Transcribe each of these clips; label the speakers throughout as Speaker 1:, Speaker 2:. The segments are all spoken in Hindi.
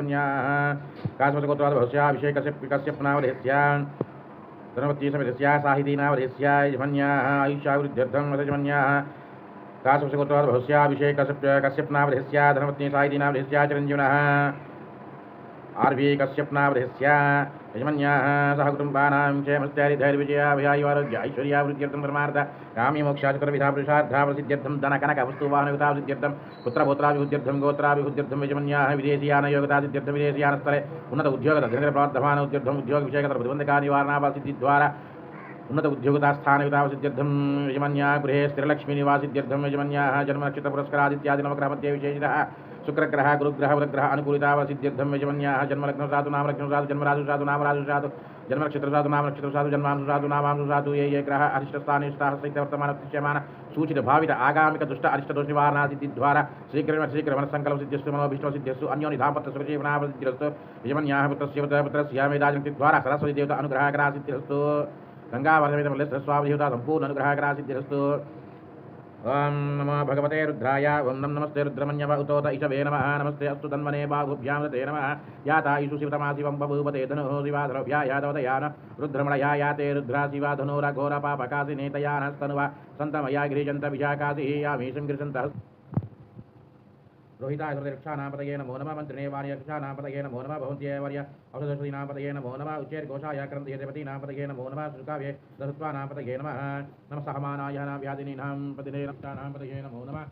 Speaker 1: यजमन्याः काश्मसगोत्राभिषेकस्य कश्यपनावधेस्या धनवती समितस्या साहितीनावधेस्या यजमन्याः आयुष्यावृद्ध्यर्थं यजमन्याः काश्मसगोत्राभिषेकस्य कश्यपनावधेस्या धनवती साहितीनावधेस्या चिरञ्जीवनः आर्वी कश्यपनावधेस्या यजमन्याः सह कुटुम्बानां क्षेमस्त्यादिधैर्यविजयाभयायुवारोग्य ऐश्वर्यावृद्ध्यर्थं परमार्थ काम्य मोक्षाचतुर्विधा पुरुषार्था प्रसिद्ध्यर्थं धनकनकवस्तुवाहनयुतावृद्ध्यर्थं पुत्रपुत्राभिवृद्ध्यर्थं गोत्राभिवृद्ध्यर्थं यजमन्याः विदेशीयानयोगतासिद्ध्यर्थं विदेशीयानस्तरे उन्नत उद्योगतधृतप्रार्थभान उद्यर्थम् उद्योगविषयकप्रतिबन्धकानिवारणापासिद्धिद्वारा उन्नत उद्योगतास्थानयुतावसिद्ध्यर्थं यजमन्याः गृहे स्थिरलक्ष्मीनिवासिद्ध्यर्थं यजमन्याः जन्मनक्षत्रपुरस्कारादित्यादि नवग्रहमध्ये विशेषतः शुक्रग्रह गुरुग्रह वृग्रह अनुकूलितावसिद्ध्यर्थं यजमन्याः जन्मलग्नं साधु नामलग्नं साधु जन्मराजु साधु नामराजु साधु जन्मनक्षत्र साधु नामनक्षत्र साधु जन्मांशु साधु नामांशु साधु ये ग्रह अरिष्टस्थानिष्ठासहित वर्तमान दृश्यमान सूचित भावित आगामिक दुष्ट अरिष्टदोष निवारणासिद्धिद्वारा शीघ्रं संकल्प सिद्ध्यस्तु मनोभीष्ट सिद्ध्यस्तु अन्यो निधापत्र सुखजीवनावसिद्धिरस्तु यजमन्याः पुत्रस्य मेधाजनिद्वारा सरस्वती देवता अनुग्रहकरासिद्धिरस्तु गंगावर्धमेतमल्लेश्वरस्वामिदेवता संपूर्ण अनुग्रहकरासिद्धिरस्तु ओम नमो भगवते रुद्राय ओम नमस्ते रुद्रमन्यव उतोत ईशवे नमः नमस्ते अस्तु तन्मने बाहुभ्यां ते नमः याता ईशु शिवतमा शिवं बभूवते धनुः शिवाधरभ्या यादवदयान रुद्रमणया याते रुद्रा शिवा धनुराघोर पापकासिनेतयानस्तनुवा सन्तमया गिरिजन्त विशाकासिः यामीशं गिरिजन्तः रोहिताय रक्षानापतये नमो नमः मंत्रिणे वार्यक्षानापतये नमो नमः भवन्त्यवर्य औषधश्रीनापतये नमो नमः उच्चैर्घोषाय क्रन्दयेपतीनापतये नमो नमः सुकाव्ये दशत्वानापतये नमः नमः सहमानाय व्याधिनीनां पतिने रक्षानापतये नमो नमः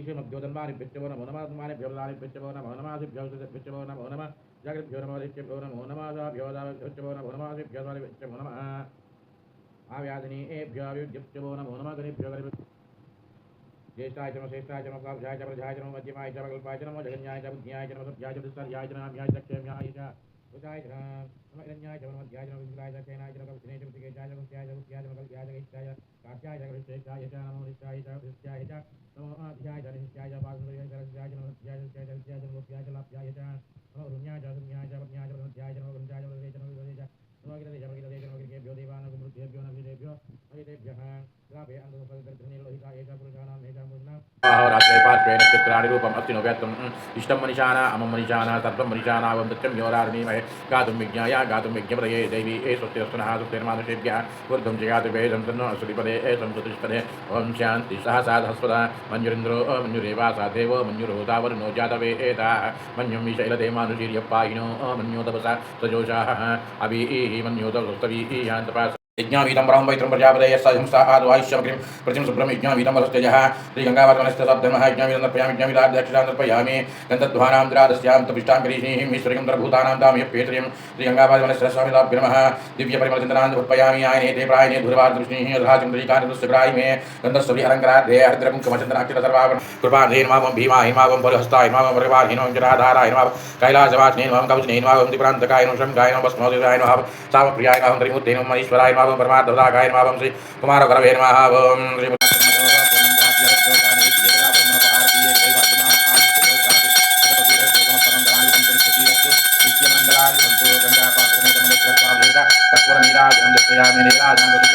Speaker 1: ईशमभ्योदन्वानिभ्यो नमो नमः मानिभ्योदानिभ्यो नमो नमः सिभ्यो नमो नमः जागृभ्यो नमो दिभ्यो नमो नमः साभ्योदाभ्यो नमो नमः सिभ्यो नमः आव्याधिनी एभ्यो विद्युभ्यो नमो नमः गणेभ्यो ज्येष्ठाय च श्रेष्ठाय च नमस्काराय च प्रजाय च मध्यमाय च कल्पाय च नमो जगन्याय च बुद्ध्याय च नमस्भ्याय च दुस्सर्याय च नाम्याय च क्षेम्याय च उजाय च नमस्याय च मध्याय च विद्राय च चैनाय च कविने च प्रतिकेशाय च गुप्त्याय च गुप्त्याय च कल्प्याय च इष्टाय काश्याय च कृष्णेशाय च नमो निष्ठाय च कृष्याय च नमो अध्याय च निष्ठाय च पार्श्वय च रस्याय च नमस्याय च विद्याय च विद्याय च गोप्याय च लाप्याय च नमो रुण्याय च सुन्याय च पत्न्याय च मध्याय च नमो गुंजाय च वदे च नमो वदे च नमो गिरदे च गिरदे च नमो गिरकेभ्यो देवानां गुरुभ्यो नमः अजितेभ्यः ग्राभे अंधसर्गर्धनिर्लोहिताय च पुरुषाणां मेषां पुरुषाणां अहोरात्रे पार्श्वे नक्षत्राणि रूपम् अस्ति नव्यत्वम् इष्टं मनीषाना अमं मनीषाना तत्त्वं मनीषाना वं दत्यं योरार्णीमहे गातुं विज्ञाय गातुं विज्ञप्रदये दैवी स्वस्तिरस्तुनः सुस्तिर्मानुषेभ्यः ऊर्ध्वं च गातु वेदं तन्नो श्रुतिपदे संस्कृतिष्पदे ॐ शान्ति सहसाधस्पदा मञ्जुरिन्द्रो मञ्जुरेवासा देवो मञ्जुरोदावरुणो जातवेदा मन्युं विशैलदेमानुशीर्यपायिनो मन्यो तपसा सजोषाः अभिः मन्यो तपस्तवीयान्तपास यज्ञावीतं ब्रह्म वैत्रं प्रजापतये संस्था आद्वायुष्यमग्रिं प्रतिं शुभ्रं यज्ञावीतं वसस्तेजः श्रीगङ्गावर्तनस्य सप्तमः यज्ञावीतं तर्पयामि यज्ञावीताध्यक्षां तर्पयामि गन्धध्वानां द्रादस्यां तपिष्टां गिरीशीं ईश्वरीं सर्वभूतानां दाम्यप्येत्रीं श्रीगङ्गावर्तनस्य स्वामिताभ्यो नमः दिव्यपरिमलचिन्तनां तर्पयामि आयने ते प्रायणे धुरवार्दृष्णिः राजचन्द्रिकानिरुष्यग्राहि मे गन्धस्वभिहरङ्कराध्ये हरिद्रकुङ्कुमचन्द्रनाक्षित सर्वाभरण कृपाधेन मावं भीमाय मावं बलहस्ताय मावं परिवारहीन जराधाराय मावं कैलासवासिने मावं कवचने मावं त्रिपुरान्तकाय शङ्काय भस्मोदयाय मावं सामप्रियाय मावं त्रिमूर्तेन मनीश्वराय मावं परमार्थदायकाय मावं श्री कुमारगुरवे नमः ओम श्री गंगा